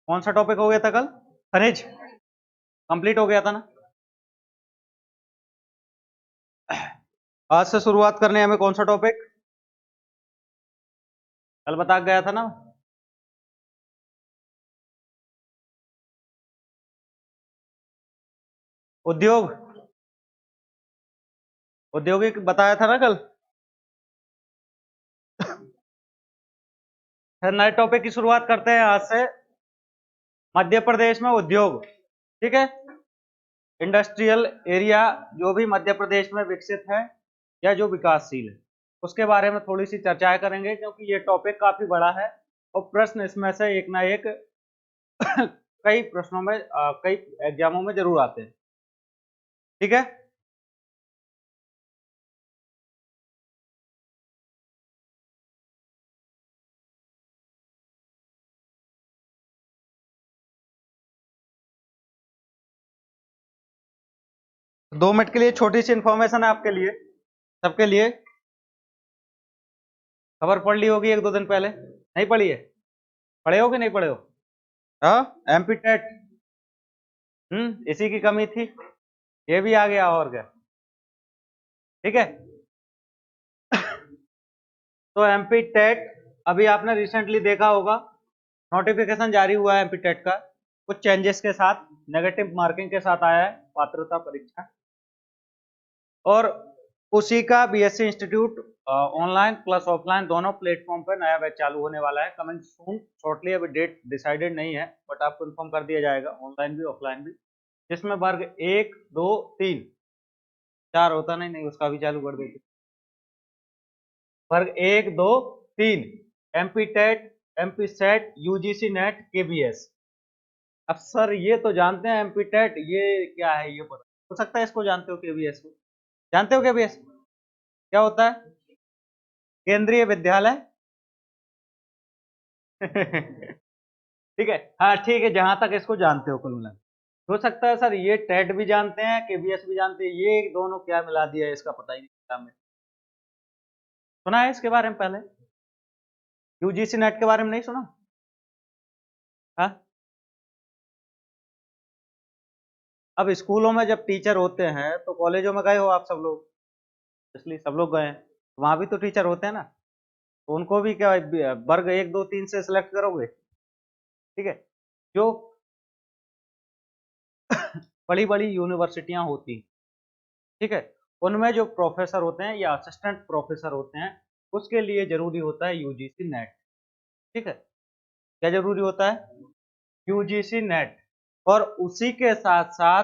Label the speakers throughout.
Speaker 1: कौन सा टॉपिक हो गया था कल? खनिज कंप्लीट हो गया था ना। आज से शुरुआत करने हमें कौन सा टॉपिक? कल बता गया था ना। उद्योग, औद्योगिक बताया था ना कल। फिर नए टॉपिक की शुरुआत करते हैं आज से। मध्य प्रदेश में उद्योग, ठीक है। इंडस्ट्रियल एरिया जो भी मध्य प्रदेश में विकसित है या जो विकासशील है, उसके बारे में थोड़ी सी चर्चाएं करेंगे, क्योंकि ये टॉपिक काफी बड़ा है और प्रश्न इसमें से एक ना एक कई प्रश्नों में कई एग्जामों में जरूर आते हैं, ठीक है। 2 मिनट के लिए छोटी सी इंफॉर्मेशन है आपके लिए, सबके लिए। खबर पढ़ ली होगी एक दो दिन पहले, नहीं पढ़ी है? पढ़े हो कि नहीं पढ़े हो? हाँ, एमपी टेट। इसी की कमी थी, ये भी आ गया और क्या, ठीक है। तो एमपी टेट अभी आपने रिसेंटली देखा होगा, नोटिफिकेशन जारी हुआ है एमपी टेट का, कुछ चेंजेस के साथ, नेगेटिव मार्किंग के साथ आया है पात्रता परीक्षा। और उसी का BSc institute online plus offline दोनों प्लेटफॉर्म पर नया बैच चालू होने वाला है, कमिंग सून शॉर्टली। अभी डेट डिसाइडेड नहीं है, बट आपको इन्फॉर्म कर दिया जाएगा, ऑनलाइन भी ऑफलाइन भी। जिसमें वर्ग 1 2 3, 4 होता नहीं उसका भी चालू कर देते। वर्ग 1 2 3, MP TET, MP SET, UGC NET, KBS. अब सर ये तो जानते हैं एमपी टेट, ये क्या है ये पता हो सकता है इसको जानते हो, केबीएस को जानते हो? केबीएस क्या होता है? केंद्रीय विद्यालय ठीक है, हाँ ठीक है, जहां तक इसको जानते हो कुल मिला। हो सकता है सर ये टेट भी जानते हैं, केबीएस भी जानते हैं, ये दोनों क्या मिला दिया है इसका पता ही नहीं हमें। सुना है इसके बारे में पहले? यूजीसी नेट के बारे में नहीं सुना? हाँ। अब स्कूलों में जब टीचर होते हैं तो कॉलेजों में गए हो आप सब लोग, इसलिए सब लोग गए हैं, वहां भी तो टीचर होते हैं ना, तो उनको भी क्या वर्ग 1 2 3 से सिलेक्ट करोगे? ठीक है। जो बड़ी बड़ी यूनिवर्सिटियां होती, ठीक है, उनमें जो प्रोफेसर होते हैं या असिस्टेंट प्रोफेसर होते हैं, उसके लिए जरूरी होता है यूजीसी नेट, ठीक है। क्या जरूरी होता है? UGC net. और उसी के साथ साथ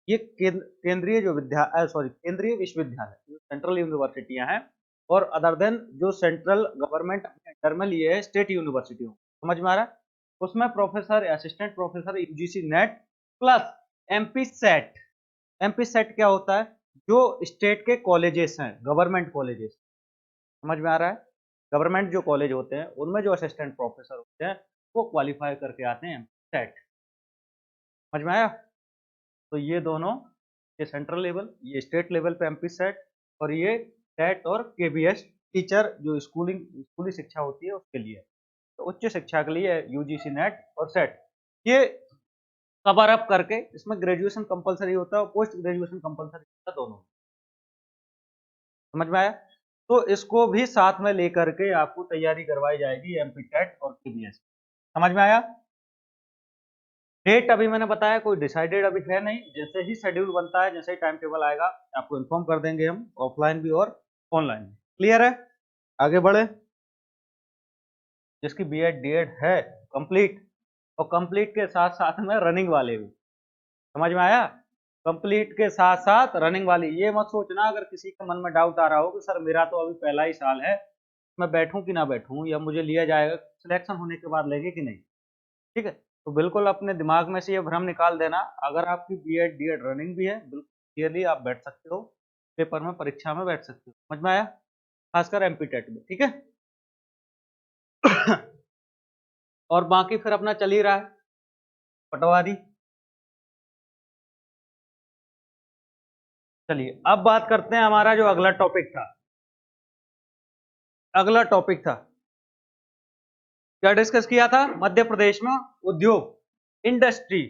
Speaker 1: ये केंद्रीय जो केंद्रीय विश्वविद्यालय जो सेंट्रल यूनिवर्सिटियां हैं, और अदर देन जो सेंट्रल गवर्नमेंट अपने अंडर में लिए है स्टेट यूनिवर्सिटी, समझ में आ रहा है? उसमें professor assistant professor UGC net plus MP set. MP set क्या होता है? जो स्टेट के कॉलेजेस हैं, गवर्नमेंट कॉलेजेस, समझ में आ रहा है? गवर्नमेंट जो कॉलेज होते हैं उनमें जो असिस्टेंट प्रोफेसर होते हैं वो क्वालिफाई करके आते हैं सेट, समझ में आया? तो ये दोनों, ये सेंट्रल लेवल, ये स्टेट लेवल पे एमपी सेट, और ये टेट और केबीएस टीचर जो स्कूली शिक्षा होती है उसके लिए। तो उच्च शिक्षा के लिए यूजीसी नेट और सेट, ये कवर अप करके इसमें ग्रेजुएशन कंपलसरी होता है और पोस्ट ग्रेजुएशन कंपलसरी होता है, दोनों, समझ में आया? तो इसको भी साथ में लेकर के आपको तैयारी करवाई जाएगी एमपी टेट और केबीएस, समझ में आया? डेट अभी मैंने बताया कोई डिसाइडेड अभी है नहीं, जैसे ही शेड्यूल बनता है, जैसे ही टाइम टेबल आएगा आपको इन्फॉर्म कर देंगे हम, ऑफलाइन भी और ऑनलाइन भी। क्लियर है? आगे बढ़े। जिसकी बीएड डीएड है कंप्लीट, और कंप्लीट के साथ साथ में रनिंग वाले भी, समझ में आया? कंप्लीट के साथ साथ रनिंग वाली, ये मत सोचना अगर किसी के मन में डाउट आ रहा हो कि सर मेरा तो अभी पहला ही साल है, मैं बैठूं कि ना बैठूं, या मुझे लिया जाएगा सिलेक्शन होने के बाद लेंगे कि नहीं, ठीक है। तो बिल्कुल अपने दिमाग में से ये भ्रम निकाल देना, अगर आपकी बीएड डीएड रनिंग भी है, बिल्कुल क्लियरली आप बैठ सकते हो, पेपर में परीक्षा में बैठ सकते हो, समझ में आया? खासकर एमपी टेट में, ठीक है। और बाकी फिर अपना चल ही रहा है पटवारी। चलिए अब बात करते हैं, हमारा जो अगला टॉपिक था, अगला टॉपिक था क्या डिस्कस किया था? मध्य प्रदेश में उद्योग, इंडस्ट्री,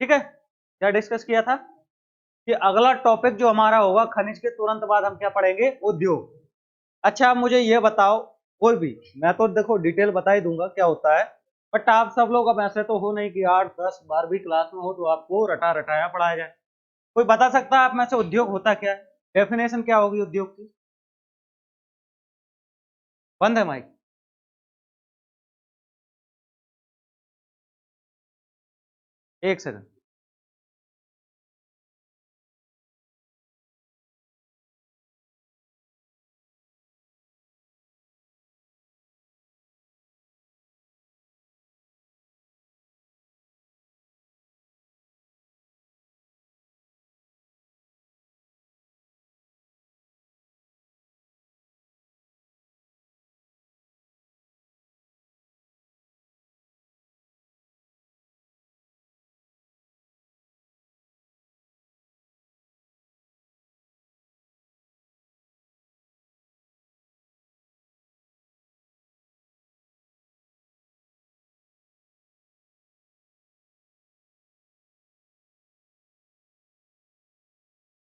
Speaker 1: ठीक है। क्या डिस्कस किया था कि अगला टॉपिक जो हमारा होगा खनिज के तुरंत बाद हम क्या पढ़ेंगे? उद्योग। अच्छा, आप मुझे ये बताओ, कोई भी, मैं तो देखो डिटेल बता ही दूंगा क्या होता है, बट आप सब लोग अब ऐसे तो हो नहीं कि 8, 10, 12वीं क्लास में हो तो आपको रटा रटाया पढ़ाया जाए। कोई बता सकता है आप में से उद्योग होता क्या है? डेफिनेशन क्या होगी उद्योग की? बंद है माइक। एक सेकंड।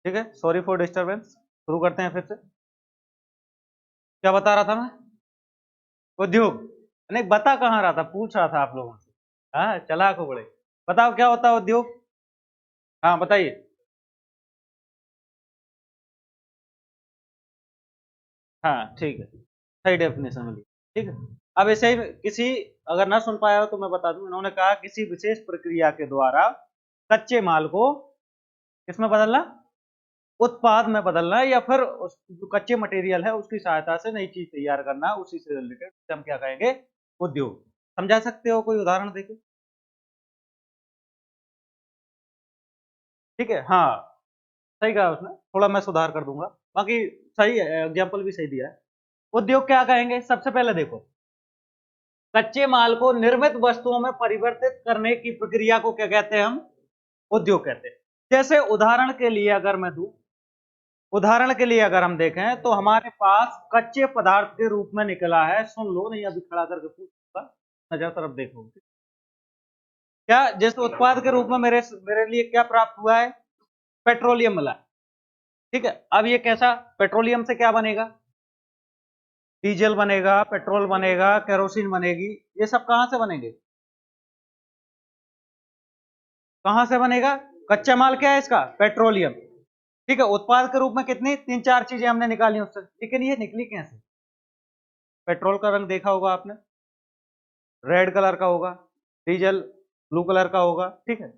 Speaker 1: ठीक है, सॉरी फॉर डिस्टरबेंस। शुरू करते हैं फिर से। क्या बता रहा था मैं? उद्योग। नहीं, बता कहाँ रहा था, पूछ रहा था आप लोगों से। हाँ, चालाक हो बड़े। बताओ क्या होता है उद्योग? हाँ बताइए। हाँ ठीक है, सही डेफिनेशन मिली। ठीक है। अब ऐसे ही किसी, अगर ना सुन पाया हो तो मैं बता दूं, इन्होंने कहा किसी विशेष प्रक्रिया के द्वारा कच्चे माल को किसमें बदलना? उत्पाद में बदलना, या फिर उस जो कच्चे मटेरियल है उसकी सहायता से नई चीज तैयार करना, उसी से रिलेटेड हम क्या कहेंगे? उद्योग। समझा सकते हो? कोई उदाहरण देके। ठीक है, हाँ, सही कहा उसने, थोड़ा मैं सुधार कर दूंगा, बाकी सही है, एग्जाम्पल भी सही दिया है। उद्योग क्या कहेंगे? सबसे पहले देखो, कच्चे माल को निर्मित वस्तुओं में परिवर्तित करने की प्रक्रिया को क्या कहते हैं हम? उद्योग कहते हैं। जैसे उदाहरण के लिए अगर मैं दूं, उदाहरण के लिए अगर हम देखें तो हमारे पास कच्चे पदार्थ के रूप में निकला है, सुन लो, नहीं अभी खड़ा करके पूछूंगा, नजर तरफ देखो, क्या जैसे उत्पाद के रूप में मेरे मेरे लिए क्या प्राप्त हुआ है? पेट्रोलियम मिला। ठीक है, अब ये कैसा? पेट्रोलियम से क्या बनेगा? डीजल बनेगा, पेट्रोल बनेगा, केरोसिन बनेगी। ये सब कहां से बनेंगे? कहां से बनेगा? कच्चा माल क्या है इसका? पेट्रोलियम। ठीक है, उत्पाद के रूप में कितनी, तीन चार चीजें हमने निकाली उससे, लेकिन ये निकली कैसे? पेट्रोल का रंग देखा होगा आपने, रेड कलर का होगा, डीजल ब्लू कलर का होगा, ठीक है,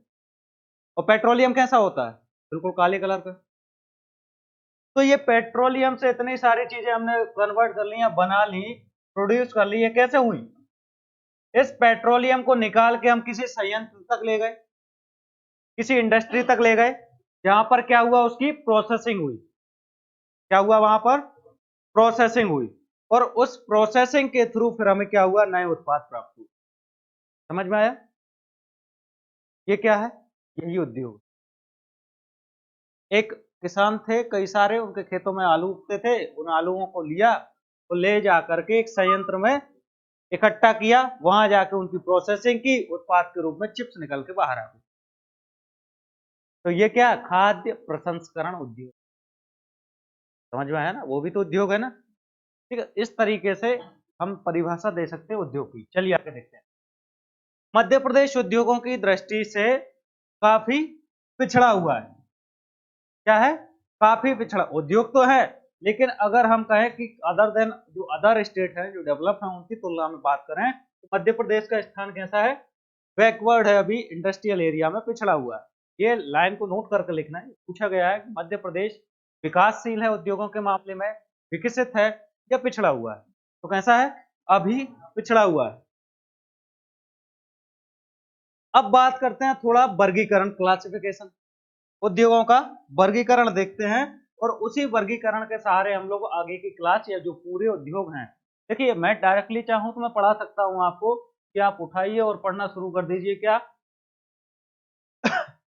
Speaker 1: और पेट्रोलियम कैसा होता है? बिल्कुल काले कलर का। तो ये पेट्रोलियम से इतनी सारी चीजें हमने कन्वर्ट कर ली या बना ली, प्रोड्यूस कर ली, ये कैसे हुई? इस पेट्रोलियम को निकाल के हम किसी संयंत्र तक ले गए, किसी इंडस्ट्री तक ले गए, जहां पर क्या हुआ? उसकी प्रोसेसिंग हुई। क्या हुआ वहां पर? प्रोसेसिंग हुई। और उस प्रोसेसिंग के थ्रू फिर हमें क्या हुआ? नए उत्पाद प्राप्त हुए। समझ में आया? ये क्या है? यही उद्योग। एक किसान थे कई सारे, उनके खेतों में आलू उगते थे, उन आलूओं को लिया, तो ले जा करके एक संयंत्र में इकट्ठा किया, वहां जाके उनकी प्रोसेसिंग की, उत्पाद के रूप में चिप्स निकल के बाहर आ गए। तो ये क्या? खाद्य प्रसंस्करण उद्योग। समझ में आया ना? वो भी तो उद्योग है ना। ठीक है, इस तरीके से हम परिभाषा दे सकते हैं उद्योग की। चलिए आगे देखते हैं। मध्य प्रदेश उद्योगों की दृष्टि से काफी पिछड़ा हुआ है। क्या है? काफी पिछड़ा। उद्योग तो है, लेकिन अगर हम कहें कि अदर देन जो अदर स्टेट है जो डेवलप है उनकी तुलना में बात करें, तो मध्य प्रदेश का स्थान कैसा है? बैकवर्ड है, अभी इंडस्ट्रियल एरिया में पिछड़ा हुआ है। ये लाइन को नोट करके लिखना है। पूछा गया है कि मध्य प्रदेश विकासशील है उद्योगों के मामले में, विकसित है, या पिछड़ा हुआ है? तो कैसा है? अभी पिछड़ा हुआ है। अब बात करते हैं थोड़ा वर्गीकरण, क्लासिफिकेशन, उद्योगों का वर्गीकरण देखते हैं, और उसी वर्गीकरण के सहारे हम लोग आगे की क्लास या जो पूरे उद्योग हैं, देखिए मैं डायरेक्टली चाहूं तो मैं पढ़ा सकता हूं आपको, कि आप उठाइए और पढ़ना शुरू कर दीजिए। क्या?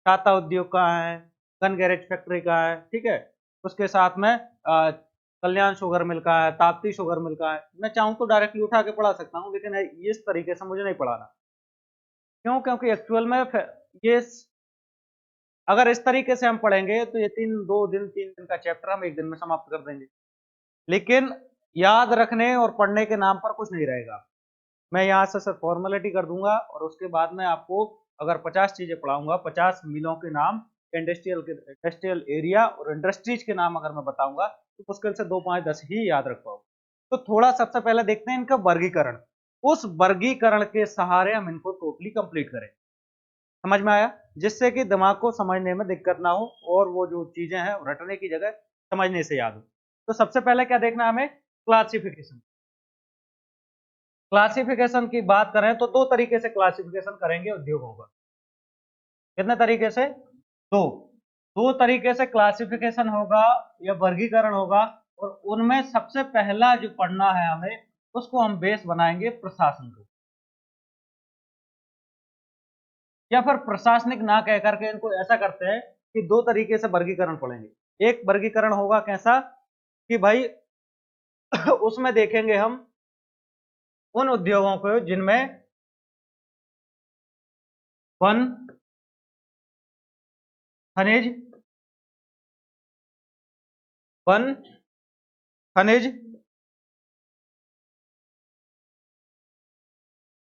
Speaker 1: छाता उद्योग कहाँ है, गन गैरेज फैक्ट्री कहाँ है, ठीक है, उसके साथ में कल्याण शुगर मिल का है, ताप्ती शुगर मिल का है। मैं चाहूँ तो डायरेक्टली उठा के पढ़ा सकता हूँ, लेकिन इस तरीके से मुझे नहीं पढ़ाना। क्यों? क्योंकि एक्चुअल में ये अगर इस तरीके से हम पढ़ेंगे तो ये 3 दिन का चैप्टर हम एक दिन में समाप्त कर देंगे, लेकिन याद रखने और पढ़ने के नाम पर कुछ नहीं रहेगा। मैं यहाँ से सिर्फ फॉर्मेलिटी कर दूंगा और उसके बाद में आपको अगर 50 चीजें पढ़ाऊंगा, 50 मिलों के नाम, इंडस्ट्रियल एरिया और इंडस्ट्रीज के नाम अगर मैं बताऊंगा तो मुश्किल से 2, 5, 10 ही याद रख पाऊंगा। तो थोड़ा सबसे पहले देखते हैं इनका वर्गीकरण। उस वर्गीकरण के सहारे हम इनको टोटली कंप्लीट करें। समझ में आया? जिससे कि दिमाग को समझने में दिक्कत ना हो और वो जो चीजें हैं रटने की जगह समझने से याद हो। तो सबसे पहले क्या देखना हमें? क्लासिफिकेशन। क्लासिफिकेशन की बात करें तो 2 तरीके से क्लासिफिकेशन करेंगे उद्योगों का। कितने तरीके से? 2। 2 तरीके से क्लासिफिकेशन होगा या वर्गीकरण होगा, और उनमें सबसे पहला जो पढ़ना है हमें, उसको हम बेस बनाएंगे प्रशासन को, या फिर प्रशासनिक ना कह करके इनको ऐसा करते हैं कि 2 तरीके से वर्गीकरण पढ़ेंगे। एक वर्गीकरण होगा कैसा कि भाई उसमें देखेंगे हम उन उद्योगों को जिनमें वन, खनिज, वन, खनिज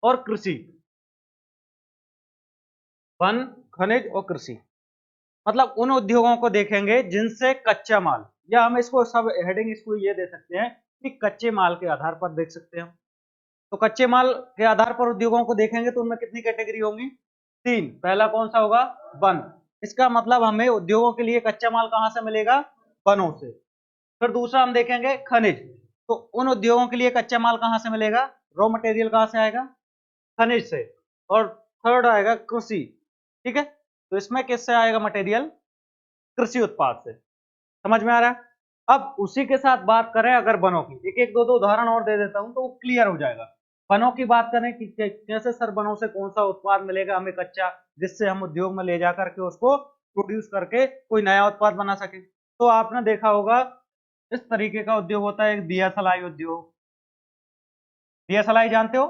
Speaker 1: और कृषि। वन, खनिज और कृषि, मतलब उन उद्योगों को देखेंगे जिनसे कच्चा माल, या हम इसको सब हेडिंग इसको ये दे सकते हैं कि कच्चे माल के आधार पर देख सकते हैं। तो कच्चे माल के आधार पर उद्योगों को देखेंगे तो उनमें कितनी कैटेगरी होंगी? 3। पहला कौन सा होगा? वन। इसका मतलब हमें उद्योगों के लिए कच्चा माल कहां से मिलेगा? वनों से। फिर दूसरा हम देखेंगे खनिज, तो उन उद्योगों के लिए कच्चा माल कहां से मिलेगा? रॉ मटेरियल कहां से आएगा? खनिज से। और थर्ड आएगा कृषि। ठीक है, तो इसमें किससे आएगा मटेरियल? कृषि उत्पाद से। समझ में आ रहा है? अब उसी के साथ बात करें अगर वनों की, एक एक दो दो उदाहरण और दे देता हूं तो वो क्लियर हो जाएगा। वनों की बात करें कि कैसे सर वनों से कौन सा उत्पाद मिलेगा हमें कच्चा, जिससे हम उद्योग में ले जा करके उसको प्रोड्यूस करके कोई नया उत्पाद बना सके। तो आपने देखा होगा इस तरीके का उद्योग होता है एक दिया सलाई उद्योग। दिया सलाई जानते हो?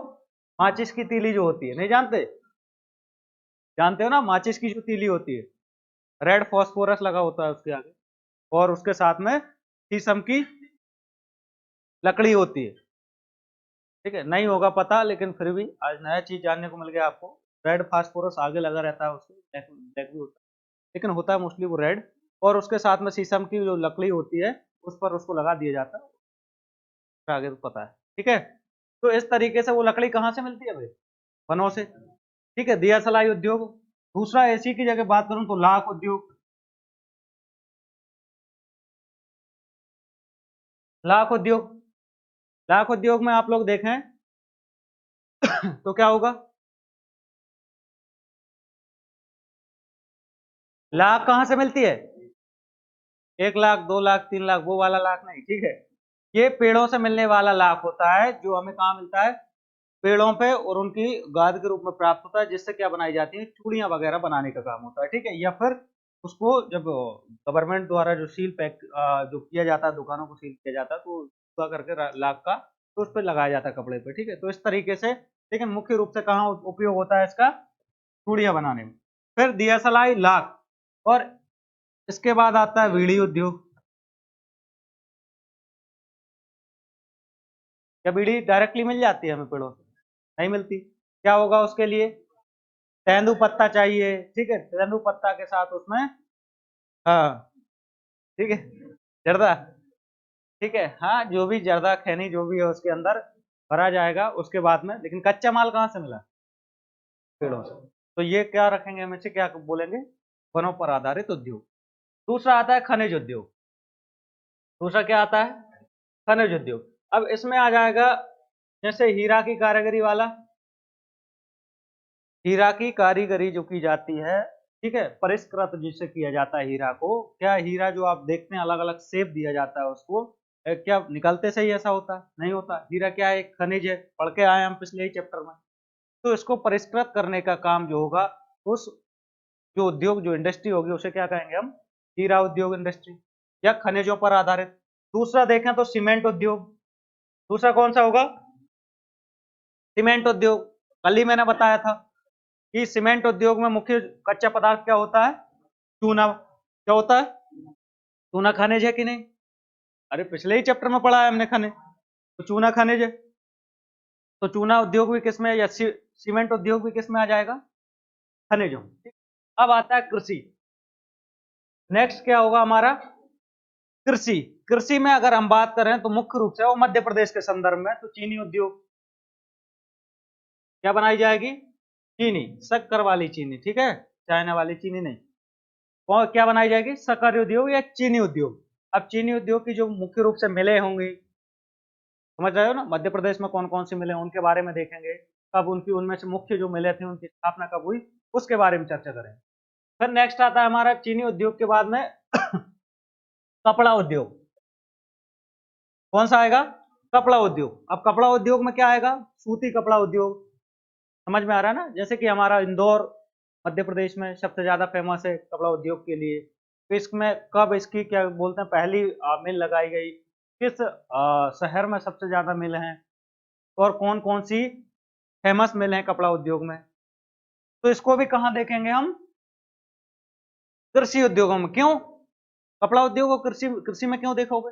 Speaker 1: माचिस की तीली जो होती है, नहीं जानते? जानते हो ना, माचिस की जो तीली होती है, रेड फॉस्फोरस लगा होता है उसके आगे, और उसके साथ में शीशम की लकड़ी होती है। ठीक है, नहीं होगा पता, लेकिन फिर भी आज नया चीज जानने को मिल गया आपको। रेड फास्फोरस आगे लगा रहता है उसके, ब्लैक ब्लैक भी होता है, लेकिन होता है मोस्टली वो रेड, और उसके साथ में शीशम की जो लकड़ी होती है उस पर उसको लगा दिया जाता है, फिर आगे तो पता है। ठीक है, तो इस तरीके से वो लकड़ी कहाँ से मिलती है भाई? वनों से। ठीक है, दिया सलाई उद्योग। दूसरा एसी की जगह बात करूं तो लाख उद्योग। लाख उद्योग, लाख उद्योग में आप लोग देखें तो क्या होगा? लाख कहां से मिलती है? 1 लाख, 2 लाख, 3 लाख, वो वाला लाख नहीं, ठीक है। ये पेड़ों से मिलने वाला लाख होता है जो हमें कहाँ मिलता है? पेड़ों पे, और उनकी गाद के रूप में प्राप्त होता है, जिससे क्या बनाई जाती है? चूड़ियां वगैरह बनाने का काम होता है। ठीक है, या फिर उसको जब गवर्नमेंट द्वारा जो सील पैक जो किया जाता है, दुकानों को सील किया जाता है, तो पूरा करके लाख का तो उस पर लगाया जाता है कपड़े पे। ठीक है, तो इस तरीके से, लेकिन मुख्य रूप से कहाँ उपयोग होता है इसका? चूड़ियां बनाने में। फिर दिया सलाई लाख, और इसके बाद आता है बीड़ी उद्योग। क्या बीड़ी डायरेक्टली मिल जाती है हमें पेड़ों से? नहीं मिलती। क्या होगा उसके लिए? तेंदू पत्ता चाहिए। ठीक है, तेंदू पत्ता के साथ उसमें, हाँ, ठीक है, जर्दा, ठीक है, हाँ, जो भी जर्दा खैनी जो भी है उसके अंदर भरा जाएगा उसके बाद में, लेकिन कच्चा माल कहाँ से मिला? पेड़ों से। तो ये क्या रखेंगे हम इसे, क्या बोलेंगे? वनों पर आधारित उद्योग। दूसरा आता है खनिज उद्योग। दूसरा क्या आता है? खनिज उद्योग। अब इसमें आ जाएगा जैसे हीरा की कारीगरी वाला, हीरा की कारीगरी जो की जाती है, ठीक है, परिष्कृत जिससे किया जाता है हीरा को। क्या हीरा जो आप देखते हैं अलग अलग शेप दिया जाता है उसको, क्या निकलते से ही ऐसा होता है? नहीं होता। हीरा क्या है? एक खनिज है, पढ़ के आए हम पिछले ही चैप्टर में। तो इसको परिष्कृत करने का काम जो होगा, उस जो उद्योग जो इंडस्ट्री होगी उसे क्या कहेंगे हम? हीरा उद्योग इंडस्ट्री, या खनिजों पर आधारित। दूसरा देखें तो सीमेंट उद्योग, दूसरा कौन सा होगा? सीमेंट उद्योग। कल ही मैंने बताया था कि सीमेंट उद्योग में मुख्य कच्चा पदार्थ क्या होता है? चूना। क्या होता है? चूना खनिज है कि नहीं? अरे पिछले ही चैप्टर में पढ़ा है हमने खनिज, तो चूना खनिज है, तो चूना उद्योग भी किसमें, या सीमेंट उद्योग भी किसमें आ जाएगा? खनिजों। अब आता है कृषि। नेक्स्ट क्या होगा हमारा? कृषि। कृषि में अगर हम बात करें तो मुख्य रूप से वो मध्य प्रदेश के संदर्भ में तो चीनी उद्योग। क्या बनाई जाएगी? चीनी, शक्कर वाली चीनी, ठीक है, चाइना वाली चीनी नहीं। और क्या बनाई जाएगी? शक्कर उद्योग या चीनी उद्योग। अब चीनी उद्योग की जो मुख्य रूप से मिलें होंगी, समझ रहे हो ना, मध्य प्रदेश में कौन कौन सी मिलें उनके बारे में देखेंगे, कब उनकी, उनमें से मुख्य जो मिलें थी उनकी स्थापना कब हुई, उसके बारे में चर्चा करेंगे। फिर नेक्स्ट आता है हमारा चीनी उद्योग के बाद में कपड़ा उद्योग। कौन सा आएगा? कपड़ा उद्योग। अब कपड़ा उद्योग में क्या आएगा? सूती कपड़ा उद्योग। समझ में आ रहा है ना, जैसे कि हमारा इंदौर मध्य प्रदेश में सबसे ज्यादा फेमस है कपड़ा उद्योग के लिए। तो इसमें कब इसकी क्या बोलते हैं पहली मिल लगाई गई, किस शहर में सबसे ज्यादा मिल हैं, और कौन कौन सी फेमस मिल हैं कपड़ा उद्योग में, तो इसको भी कहाँ देखेंगे हम? कृषि उद्योगों में। क्यों? कपड़ा उद्योग को कृषि कृषि में क्यों देखोगे?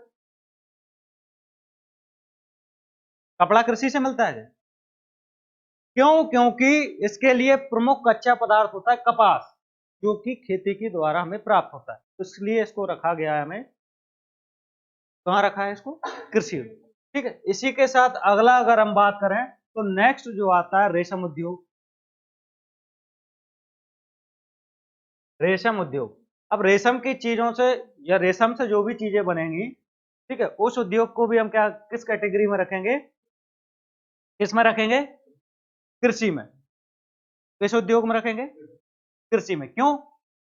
Speaker 1: कपड़ा कृषि से मिलता है। क्यों? क्योंकि इसके लिए प्रमुख कच्चा पदार्थ होता है कपास, जो कि खेती के द्वारा हमें प्राप्त होता है, तो इसलिए इसको रखा गया है हमें, कहाँ रखा है इसको? कृषि। ठीक है, इसी के साथ अगला अगर हम बात करें तो नेक्स्ट जो आता है रेशम उद्योग। रेशम उद्योग। अब रेशम की चीजों से या रेशम से जो भी चीजें बनेंगी, ठीक है, उस उद्योग को भी हम क्या, किस कैटेगरी में रखेंगे? किस में रखेंगे? कृषि में। किस उद्योग में रखेंगे? कृषि में। क्यों?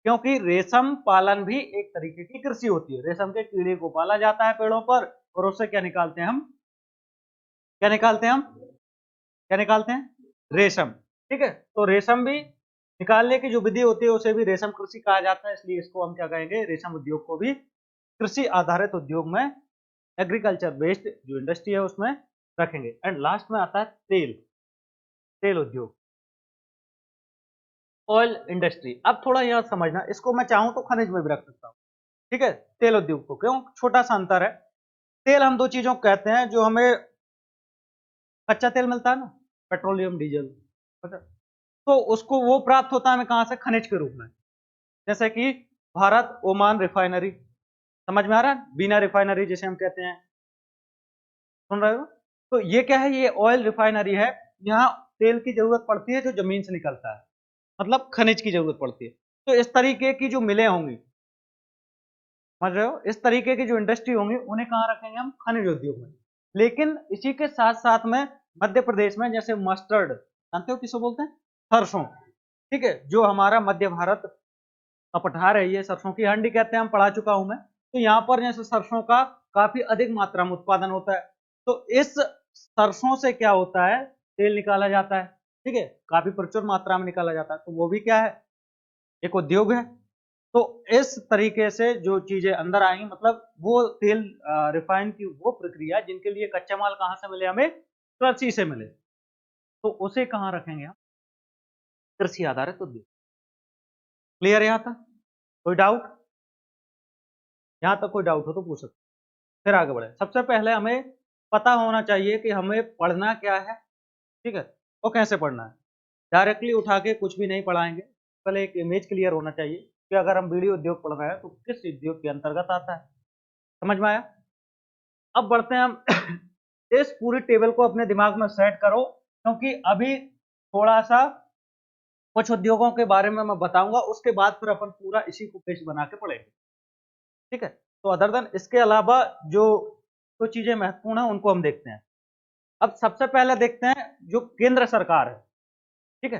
Speaker 1: क्योंकि रेशम पालन भी एक तरीके की कृषि होती है। रेशम के कीड़े को पाला जाता है पेड़ों पर, और उससे क्या निकालते हैं हम? क्या निकालते हैं हम? क्या निकालते हैं? रेशम। ठीक है, तो रेशम भी निकालने की जो विधि होती है उसे भी रेशम कृषि कहा जाता है, इसलिए इसको हम क्या कहेंगे? रेशम उद्योग को भी कृषि आधारित उद्योग में, एग्रीकल्चर बेस्ड जो इंडस्ट्री है उसमें रखेंगे। एंड लास्ट में आता है तेल, तेल उद्योग, ऑयल इंडस्ट्री। अब थोड़ा यह समझना, इसको मैं चाहूं तो खनिज में भी रख सकता हूं, ठीक है, तेल उद्योग को। क्यों? छोटा सा अंतर है। तेल हम दो चीजों को कहते हैं, जो हमें कच्चा तेल मिलता है ना, पेट्रोलियम डीजल, तो उसको वो प्राप्त होता है हमें कहां से? खनिज के रूप में। जैसे कि भारत ओमान रिफाइनरी, समझ में आ रहा है, बीना रिफाइनरी जिसे हम कहते हैं, सुन रहे हो? तो ये क्या है? ये ऑयल रिफाइनरी है। यहाँ तेल की जरूरत पड़ती है जो जमीन से निकलता है, मतलब खनिज की जरूरत पड़ती है। तो इस तरीके की जो मिलें होंगी, समझ रहे हो, इस तरीके की जो इंडस्ट्री होंगी उन्हें कहाँ रखेंगे हम? खनिज उद्योग में। लेकिन इसी के साथ साथ में मध्य प्रदेश में जैसे मस्टर्ड, जानते हो किसको बोलते हैं? सरसों। ठीक है, जो हमारा मध्य भारत का पठार है, ये सरसों की हांडी कहते हैं, हम पढ़ा चुका हूं मैं। तो यहाँ पर जैसे सरसों का काफी अधिक मात्रा में उत्पादन होता है, तो इस सरसों से क्या होता है? तेल निकाला जाता है। ठीक है, काफी प्रचुर मात्रा में निकाला जाता है, तो वो भी क्या है? एक उद्योग है। तो इस तरीके से जो चीजें अंदर आएंगी, मतलब वो तेल रिफाइन की वो प्रक्रिया जिनके लिए कच्चा माल कहां से मिले? हमें कृषि से मिले, तो उसे कहां रखेंगे हम? कृषि आधारित उद्योग। क्लियर है यहाँ तक? कोई डाउट? यहाँ तक कोई डाउट हो तो पूछ सकते। फिर आगे बढ़े। सबसे पहले हमें पता होना चाहिए कि हमें पढ़ना क्या है, ठीक है, और कैसे पढ़ना है। डायरेक्टली उठा के कुछ भी नहीं पढ़ाएंगे, पहले एक इमेज क्लियर होना चाहिए कि अगर हम बीड़ी उद्योग पढ़ रहे हैं तो किस उद्योग के अंतर्गत आता है। समझ में आया? अब बढ़ते हैं हम इस पूरी टेबल को अपने दिमाग में सेट करो, क्योंकि अभी थोड़ा सा कुछ उद्योगों के बारे में मैं बताऊंगा, उसके बाद फिर अपन पूरा इसी को पेज बना के पढ़ेंगे। ठीक है, तो अदर देन इसके अलावा जो तो चीजें महत्वपूर्ण है उनको हम देखते हैं। अब सबसे पहले देखते हैं जो केंद्र सरकार है। ठीक है,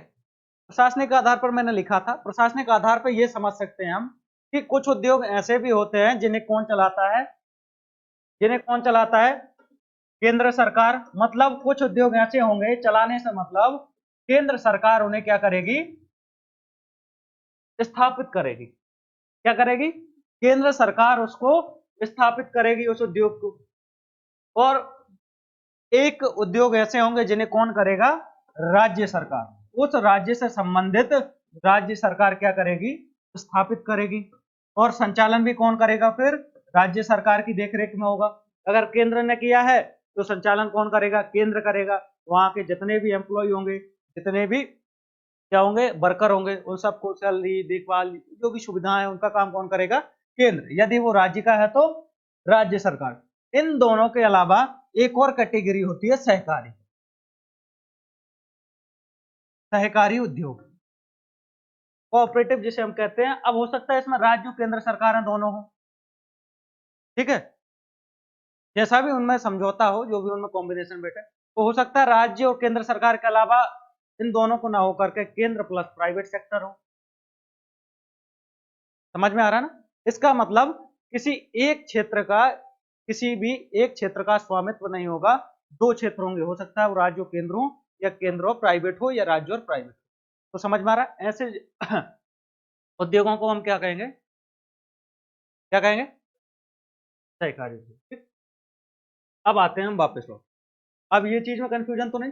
Speaker 1: प्रशासनिक आधार पर मैंने लिखा था, प्रशासनिक आधार पर यह समझ सकते हैं हम कि कुछ उद्योग ऐसे भी होते हैं जिन्हें कौन चलाता है? जिन्हें कौन चलाता है? केंद्र सरकार। मतलब कुछ उद्योग ऐसे होंगे, चलाने से मतलब केंद्र सरकार उन्हें क्या करेगी? स्थापित करेगी। क्या करेगी? केंद्र सरकार उसको स्थापित करेगी उस उद्योग को, और एक उद्योग ऐसे होंगे जिन्हें कौन करेगा, राज्य सरकार। उस राज्य से संबंधित राज्य सरकार क्या करेगी, स्थापित करेगी, और संचालन भी कौन करेगा, फिर राज्य सरकार की देखरेख में होगा। अगर केंद्र ने किया है तो संचालन कौन करेगा, केंद्र करेगा। वहां के जितने भी एम्प्लॉय होंगे, जितने भी क्या होंगे, वर्कर होंगे, उन सबको सैलरी, देखभाल, जो भी सुविधाएं है, उनका काम कौन करेगा, केंद्र। यदि वो राज्य का है तो राज्य सरकार। इन दोनों के अलावा एक और कैटेगरी होती है सहकारी, सहकारी उद्योग, कोऑपरेटिव जिसे हम कहते हैं। अब हो सकता है इसमें राज्य और केंद्र सरकार दोनों हो, ठीक है, जैसा भी उनमें समझौता हो, जो भी उनमें कॉम्बिनेशन बैठे, तो हो सकता है राज्य और केंद्र सरकार के अलावा इन दोनों को ना होकर के केंद्र प्लस प्राइवेट सेक्टर हो। समझ में आ रहा है ना? इसका मतलब किसी एक क्षेत्र का, किसी भी एक क्षेत्र का स्वामित्व नहीं होगा, दो क्षेत्र होंगे। हो सकता है वो राज्य और केंद्र हो, या केंद्र और प्राइवेट हो, या राज्य और प्राइवेट। तो समझ में आ रहा है? ऐसे उद्योगों को हम क्या कहेंगे, क्या कहेंगे, सहकारी उद्योग। ठीक, अब आते हैं हम वापस लौट। अब ये चीज में कंफ्यूजन तो नहीं?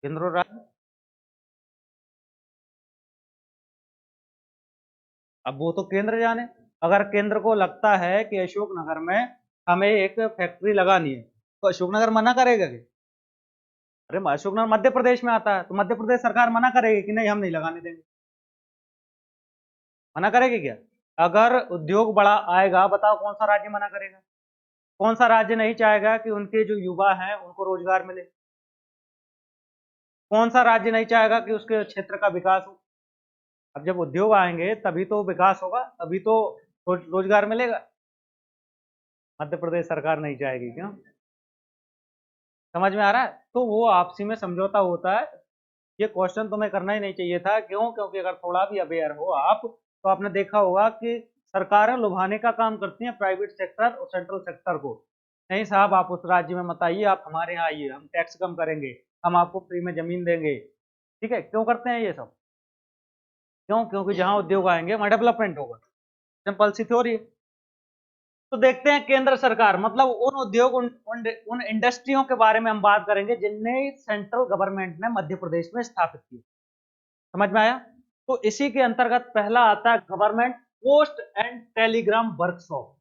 Speaker 1: केंद्र और राज्य, अब वो तो केंद्र जाने। अगर केंद्र को लगता है कि अशोकनगर में हमें एक फैक्ट्री लगानी है, तो अशोकनगर मना करेगा कि, अरे अशोकनगर मध्य प्रदेश में आता है, तो मध्य प्रदेश सरकार मना करेगी कि नहीं हम नहीं लगाने देंगे? मना करेगी क्या? अगर उद्योग बड़ा आएगा, बताओ कौन सा राज्य मना करेगा? कौन सा राज्य नहीं चाहेगा कि उनके जो युवा हैं उनको रोजगार मिले? कौन सा राज्य नहीं चाहेगा कि उसके क्षेत्र का विकास हो? अब जब उद्योग आएंगे तभी तो विकास होगा, तभी तो रोजगार मिलेगा। मध्य प्रदेश सरकार नहीं चाहेगी क्यों? समझ में आ रहा है? तो वो आपसी में समझौता होता है। ये क्वेश्चन तुम्हें करना ही नहीं चाहिए था। क्यों? क्योंकि अगर थोड़ा भी अवेयर हो आप, तो आपने देखा होगा कि सरकारें लुभाने का काम करती हैं प्राइवेट सेक्टर और सेंट्रल सेक्टर को। नहीं साहब, आप उस राज्य में मत आइए, आप हमारे यहाँ आइए, हम टैक्स कम करेंगे, हम आपको फ्री में जमीन देंगे। ठीक है, क्यों करते हैं ये सब? क्यों? क्योंकि जहां उद्योग आएंगे वहां डेवलपमेंट होगा। सिंपल सी थ्योरी है। तो देखते हैं केंद्र सरकार, मतलब उन उद्योग, उन इंडस्ट्रियों के बारे में हम बात करेंगे जिन्हें सेंट्रल गवर्नमेंट ने मध्य प्रदेश में स्थापित किया। समझ में आया? तो इसी के अंतर्गत पहला आता है government post and Telegram workshop.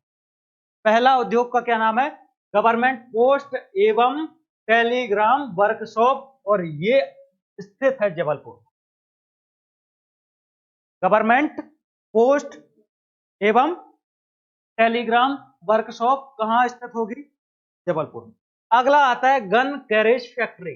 Speaker 1: पहला उद्योग का क्या नाम है? गवर्नमेंट पोस्ट एवं टेलीग्राम वर्कशॉप, और ये स्थित है जबलपुर। गवर्नमेंट पोस्ट एवं टेलीग्राम वर्कशॉप कहां स्थित होगी? जबलपुर। अगला आता है गन कैरेज फैक्ट्री।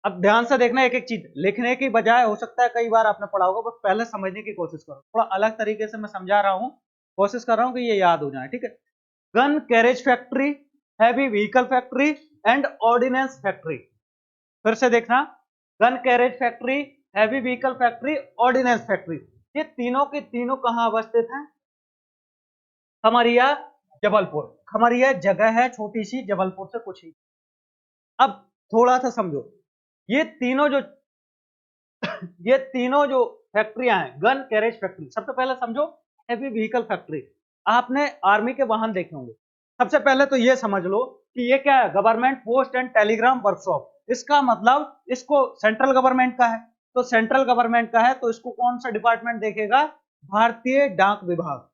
Speaker 1: अब ध्यान से देखना, एक एक चीज लिखने की बजाय, हो सकता है कई बार आपने पढ़ा होगा, बस पहले समझने की कोशिश करो। थोड़ा अलग तरीके से मैं समझा रहा हूं, कोशिश कर रहा हूं कि ये याद हो जाए। ठीक है, gun carriage factory, heavy vehicle factory and ordnance factory. फिर से देखना, gun carriage factory, heavy vehicle factory, ordnance factory, ये तीनों के तीनों कहां अवस्थित हैं? खमरिया, जबलपुर। खमरिया जगह है छोटी सी, जबलपुर से कुछ ही। अब थोड़ा सा समझो, ये तीनों जो ये तीनों जो फैक्ट्रियां हैं, गन कैरेज फैक्ट्री, सबसे पहले समझो हैवी व्हीकल फैक्ट्री। आपने आर्मी के वाहन देखे होंगे। सबसे पहले तो ये समझ लो कि ये क्या है, government post and Telegram workshop. इसका मतलब इसको सेंट्रल गवर्नमेंट का है, तो सेंट्रल गवर्नमेंट का है तो इसको कौन सा डिपार्टमेंट देखेगा? भारतीय डाक विभाग,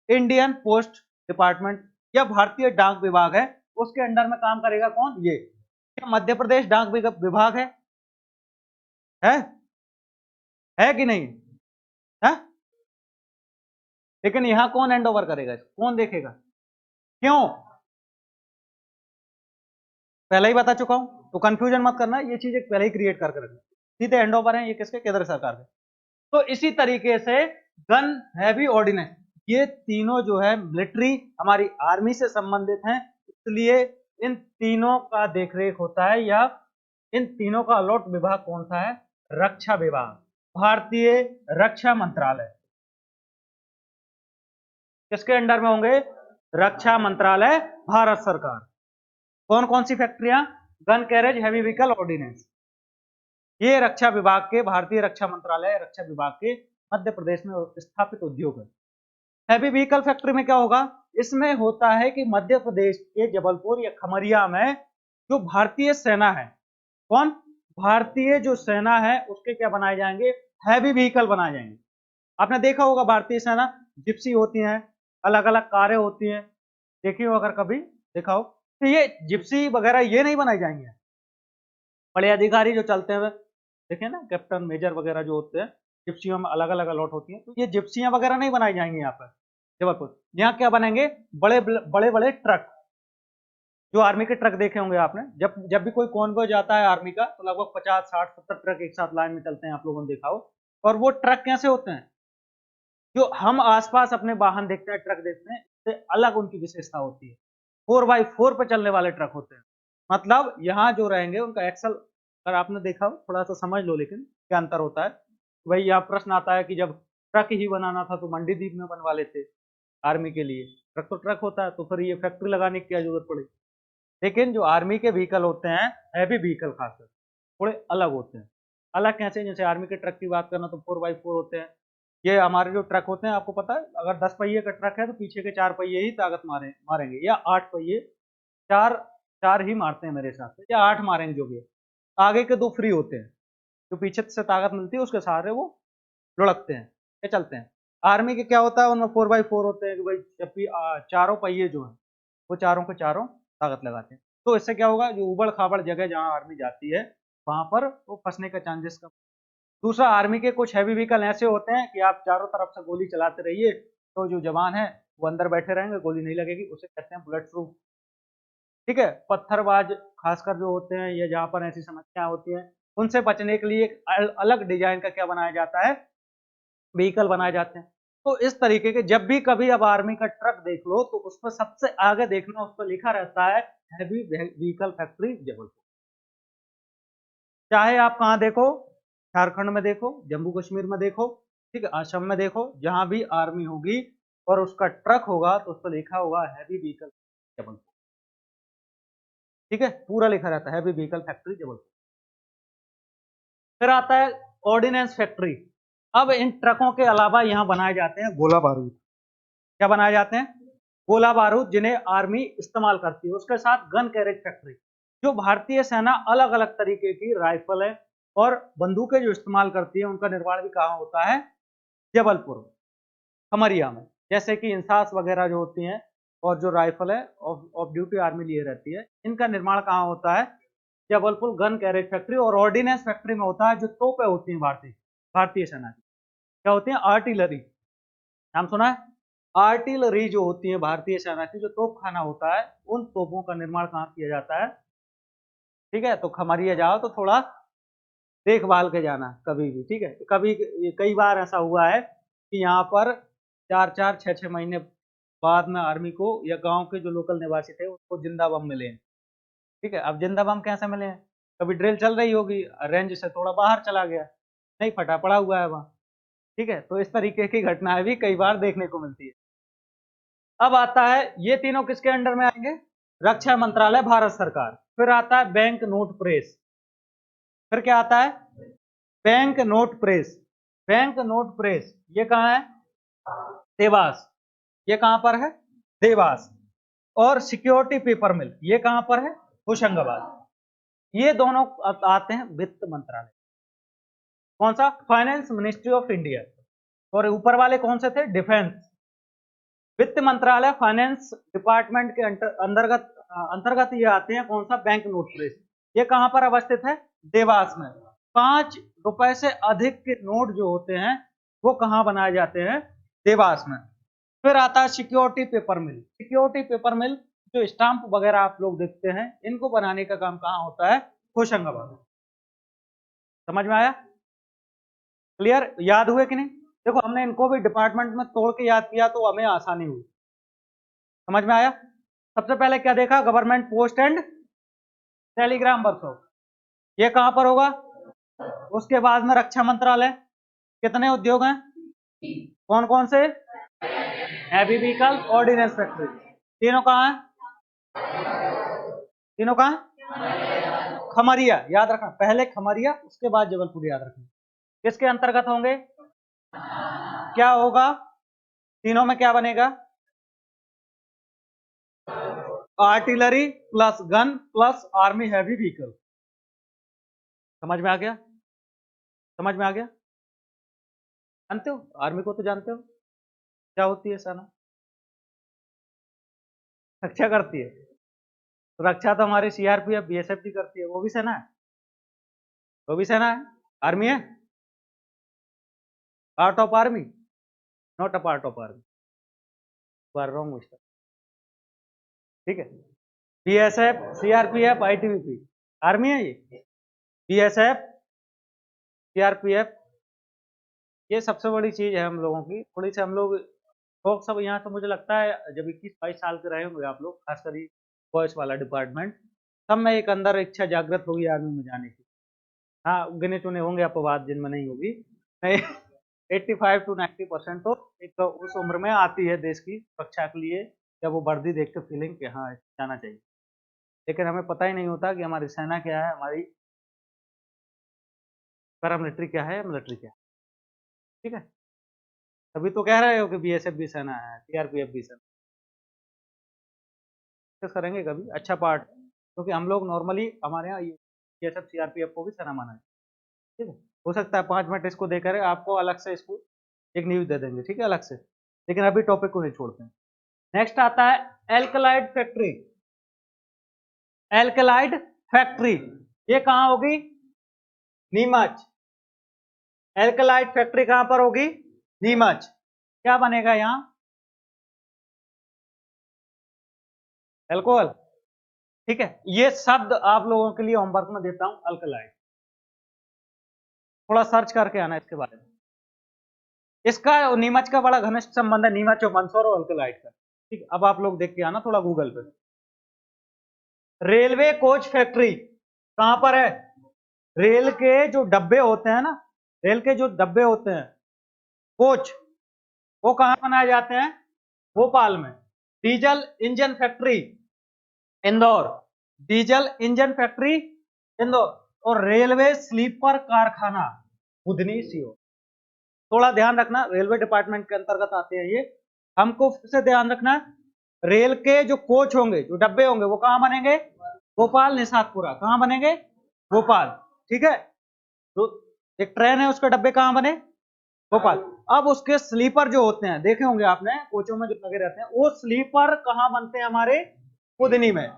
Speaker 1: इंडियन पोस्ट डिपार्टमेंट, या भारतीय डाक विभाग है, उसके अंडर में काम करेगा कौन? ये। क्या मध्य प्रदेश डाक विभाग है है कि नहीं है? लेकिन यहां कौन हैंड ओवर करेगा इसको? कौन देखेगा? क्यों? पहले ही बता चुका हूं, तो कंफ्यूजन मत करना, ये चीज एक पहले ही क्रिएट करके रखना। सीधे हैंड ओवर है ये किसके? केंद्र सरकार के। तो इसी तरीके से गन, हैवी, ऑर्डिनेंस, ये तीनों जो है मिलिट्री, हमारी आर्मी से संबंधित हैं, इसलिए इन तीनों का देखरेख होता है, या इन तीनों का अलॉट विभाग कौन सा है? रक्षा विभाग, भारतीय रक्षा मंत्रालय। किसके अंडर में होंगे? रक्षा मंत्रालय, भारत सरकार। कौन कौन सी फैक्ट्रियां? Gun carriage, heavy vehicle, ordnance, ये रक्षा विभाग के, भारतीय रक्षा मंत्रालय रक्षा विभाग के मध्य प्रदेश में स्थापित उद्योग है। हैवी व्हीकल फैक्ट्री में क्या होगा, इसमें होता है कि मध्य प्रदेश के जबलपुर या खमरिया में जो भारतीय सेना है, कौन, भारतीय जो सेना है उसके क्या बनाए जाएंगे, हैवी व्हीकल बनाए जाएंगे। आपने देखा होगा भारतीय सेना जिप्सी होती हैं, अलग अलग कारें होती हैं, देखी हो अगर कभी देखा हो, तो ये जिप्सी वगैरह ये नहीं बनाई जाएंगे। बड़े अधिकारी जो चलते हैं देखिए ना, कैप्टन मेजर वगैरह जो होते हैं, जिप्सियों में अलग अलग अलॉट होती हैं, तो ये जिप्सियां वगैरह नहीं बनाई जाएंगी यहाँ पर जबलपुर। यहाँ क्या बनेंगे, बड़े बड़े बड़े ट्रक, जो आर्मी के ट्रक देखे होंगे आपने, जब जब भी कोई कॉन्वॉय जाता है आर्मी का तो लगभग 50 60 70 ट्रक एक साथ लाइन में चलते हैं, आप लोगों ने देखा हो। और वो ट्रक कैसे होते हैं, जो हम आसपास अपने वाहन देखते हैं, ट्रक देखते हैं, इससे अलग उनकी विशेषता होती है। 4x4 पे चलने वाले ट्रक होते हैं। मतलब यहाँ जो रहेंगे उनका एक्सल, अगर आपने देखा हो थोड़ा सा समझ लो, लेकिन क्या अंतर होता है। वही यहाँ प्रश्न आता है कि जब ट्रक ही बनाना था तो मंडीदीप में बनवा लेते आर्मी के लिए, ट्रक तो ट्रक होता है, तो फिर ये फैक्ट्री लगाने की क्या जरूरत पड़ी। लेकिन जो आर्मी के व्हीकल होते हैं, हैवी व्हीकल खासकर, थोड़े अलग होते हैं। अलग कैसे, जैसे आर्मी के ट्रक की बात करना तो 4x4 होते हैं। ये हमारे जो ट्रक होते हैं, आपको पता है अगर 10 पहिए का ट्रक है तो पीछे के 4 पहिए ही ताकत मारेंगे, या 8 पहिए, चार चार ही मारते हैं मेरे हिसाब से, या 8 मारेंगे जो भी है। आगे के 2 फ्री होते हैं, जो पीछे से ताकत मिलती है उसके सहारे वो लुढ़कते हैं या चलते हैं। आर्मी के क्या होता है, उनमें 4x4 होते हैं कि भाई जब भी चारों पहिए जो है वो चारों के चारों ताकत लगाते हैं। तो इससे क्या होगा, जो उबड़ खाबड़ जगह जहाँ आर्मी जाती है वहां पर वो फंसने का चांसेस कम। दूसरा, आर्मी के कुछ हैवी व्हीकल ऐसे होते हैं कि आप चारों तरफ से गोली चलाते रहिए तो जो जवान है वो अंदर बैठे रहेंगे, गोली नहीं लगेगी, उसे कहते हैं बुलेट प्रूफ। ठीक है, पत्थरबाज खासकर जो होते हैं या जहां पर ऐसी समस्या होती है उनसे बचने के लिए एक अलग डिजाइन का क्या बनाया जाता है, व्हीकल बनाए जाते हैं। तो इस तरीके के जब भी कभी अब आर्मी का ट्रक देख लो तो उस पर सबसे आगे देखना, उस पर लिखा रहता है हैवी व्हीकल फैक्ट्री जबलपुर। चाहे आप कहाँ देखो, झारखंड में देखो, जम्मू कश्मीर में देखो, ठीक है, असम में देखो, जहां भी आर्मी होगी और उसका ट्रक होगा तो उस पर लिखा होगा हैवी व्हीकल जबलपुर। ठीक है, पूरा लिखा रहता है हैवी व्हीकल फैक्ट्री जबलपुर। फिर आता है ऑर्डिनेंस फैक्ट्री। अब इन ट्रकों के अलावा यहाँ बनाए जाते हैं गोला बारूद। क्या बनाए जाते हैं, गोला बारूद, जिन्हें आर्मी इस्तेमाल करती है। उसके साथ गन कैरेज फैक्ट्री, जो भारतीय सेना अलग अलग तरीके की राइफल है और बंदूकें जो इस्तेमाल करती है उनका निर्माण भी कहाँ होता है, जबलपुर खमरिया में। जैसे कि इंसास वगैरह जो होती हैं और जो राइफल है ऑफ ड्यूटी आर्मी लिए रहती है, इनका निर्माण कहाँ होता है, जबलपुर गन कैरेज फैक्ट्री। और ऑर्डिनेंस फैक्ट्री में होता है जो तोपें होती हैं भारतीय भारतीय सेना की, क्या होती है, आर्टिलरी, नाम सुना है। आर्टिलरी जो होती है भारतीय सेना की, जो तोप खाना होता है, उन तोपों का निर्माण कहाँ किया जाता है, ठीक है। तो खमरिया जाओ तो थोड़ा देखभाल के जाना कभी भी, ठीक है। कभी कई बार ऐसा हुआ है कि यहाँ पर 4 4 6 6 महीने बाद में आर्मी को या गांव के जो लोकल निवासी थे उसको जिंदा बम मिले हैं। ठीक है, अब जिंदा बम कैसे मिले हैं, कभी ड्रिल चल रही होगी, रेंज से थोड़ा बाहर चला गया, नहीं फटा, पड़ा हुआ है वहां। ठीक है, तो इस तरीके की घटनाएं भी कई बार देखने को मिलती है। अब आता है, ये तीनों किसके अंडर में आएंगे, रक्षा मंत्रालय, भारत सरकार। फिर आता है बैंक नोट प्रेस। फिर क्या आता है, bank note press. Bank note press ये कहाँ है, देवास। ये कहां पर है, देवास। और सिक्योरिटी पेपर मिल ये कहां पर है, होशंगाबाद। ये दोनों आते हैं वित्त मंत्रालय। कौन सा, फाइनेंस मिनिस्ट्री ऑफ इंडिया। और ऊपर वाले कौन से थे, डिफेंस। वित्त मंत्रालय फाइनेंस डिपार्टमेंट के अंतर्गत अंतर्गत ये आते हैं, कौन सा, बैंक नोट प्रेस। ये कहां पर अवस्थित है, देवास में। 5 रुपए से अधिक के नोट जो होते हैं वो कहां बनाए जाते हैं, देवास में। फिर आता है सिक्योरिटी पेपर मिल। सिक्योरिटी पेपर मिल जो स्टाम्प वगैरह आप लोग देखते हैं, इनको बनाने का काम कहां होता है, होशंगाबाद। समझ में आया, क्लियर, याद हुए कि नहीं। देखो हमने इनको भी डिपार्टमेंट में तोड़ के याद किया तो हमें आसानी हुई। समझ में आया। सबसे पहले क्या देखा, government post and Telegram workshop, ये कहां पर होगा। उसके बाद में रक्षा मंत्रालय, कितने उद्योग हैं, कौन कौन से, हैवी व्हीकल, ऑर्डिनेंस फैक्ट्री, तीनों कहां है, तीनों कहां, खमरिया। याद रखना, पहले खमरिया उसके बाद जबलपुर, याद रखना। किसके अंतर्गत होंगे, क्या होगा, तीनों में क्या बनेगा, artillery plus gun plus army heavy vehicle. समझ में आ गया, समझ में आ गया। जानते हो आर्मी को, तो जानते हो क्या होती है सेना, रक्षा करती है। तो रक्षा तो हमारी सीआरपीएफ बीएसएफ भी करती है, वो भी सेना है, वो भी सेना है, आर्मी है, part of army, not a part of army, wrong mister. ठीक है, बीएसएफ सीआरपीएफ आईटीबीपी आर्मी है, ये बीएसएफ सीआरपीएफ, ये सबसे बड़ी चीज है हम लोगों की। थोड़ी सी हम लोग सब यहाँ तो मुझे लगता है जब 21-22 साल के रहे होंगे आप लोग, खासकर बॉयस वाला डिपार्टमेंट, तब में एक अंदर इच्छा जागृत होगी आर्मी में जाने की। हाँ, गिने चुने होंगे अपवाद जिनमें नहीं होगी, 85 to 90% तो एक उस उम्र में आती है देश की रक्षा के लिए, जब वो वर्दी देख के फीलिंग कि हाँ जाना चाहिए। लेकिन हमें पता ही नहीं होता कि हमारी सेना क्या है, हमारी पैरामिलिट्री क्या है, मिलिट्री क्या है। ठीक है, तभी तो कह रहे हो कि बीएसएफ भी सेना है, सीआरपीएफ भी सेना। डिस्कस करेंगे कभी, अच्छा पार्ट, क्योंकि हम लोग नॉर्मली हमारे यहाँ बीएसएफ सीआरपीएफ को भी सेना माना है। ठीक है, हो सकता है 5 मिनट इसको देकर आपको अलग से इसको एक न्यूज दे देंगे, ठीक है, अलग से, लेकिन अभी टॉपिक को नहीं छोड़ते हैं। नेक्स्ट आता है एल्कलाइड फैक्ट्री। एल्कलाइड फैक्ट्री ये कहां होगी, नीमच। एल्कलाइड फैक्ट्री कहां पर होगी, नीमच। क्या बनेगा यहां, एल्कोहल। ठीक है, ये शब्द आप लोगों के लिए होमवर्क में देता हूं, अल्कलाइड, थोड़ा सर्च करके आना इसके बारे में। इसका नीमच का बड़ा घनिष्ठ संबंध है, नीमच और मंदसौर और अल्कलाइड का। ठीक, अब आप लोग देख के आना थोड़ा गूगल पे। रेलवे कोच फैक्ट्री कहां पर है, रेल के जो डब्बे होते हैं ना, रेल के जो डब्बे होते हैं कोच, वो कहां बनाए जाते हैं, भोपाल में। Diesel engine factory Indore, diesel engine factory Indore, और रेलवे स्लीपर कारखाना बुधनी सीओ। थोड़ा ध्यान रखना, रेलवे डिपार्टमेंट के अंतर्गत आते हैं ये। हमको फिर से ध्यान रखना, रेल के जो कोच होंगे, जो डब्बे होंगे, वो कहां बनेंगे, भोपाल निशातपुरा, कहां बनेंगे, भोपाल। ठीक है, तो एक ट्रेन है उसके डब्बे कहां बने, भोपाल। अब उसके स्लीपर जो होते हैं, देखे होंगे आपने कोचों में जो लगे रहते हैं, वो स्लीपर कहां बनते हैं हमारे, बुधनी में,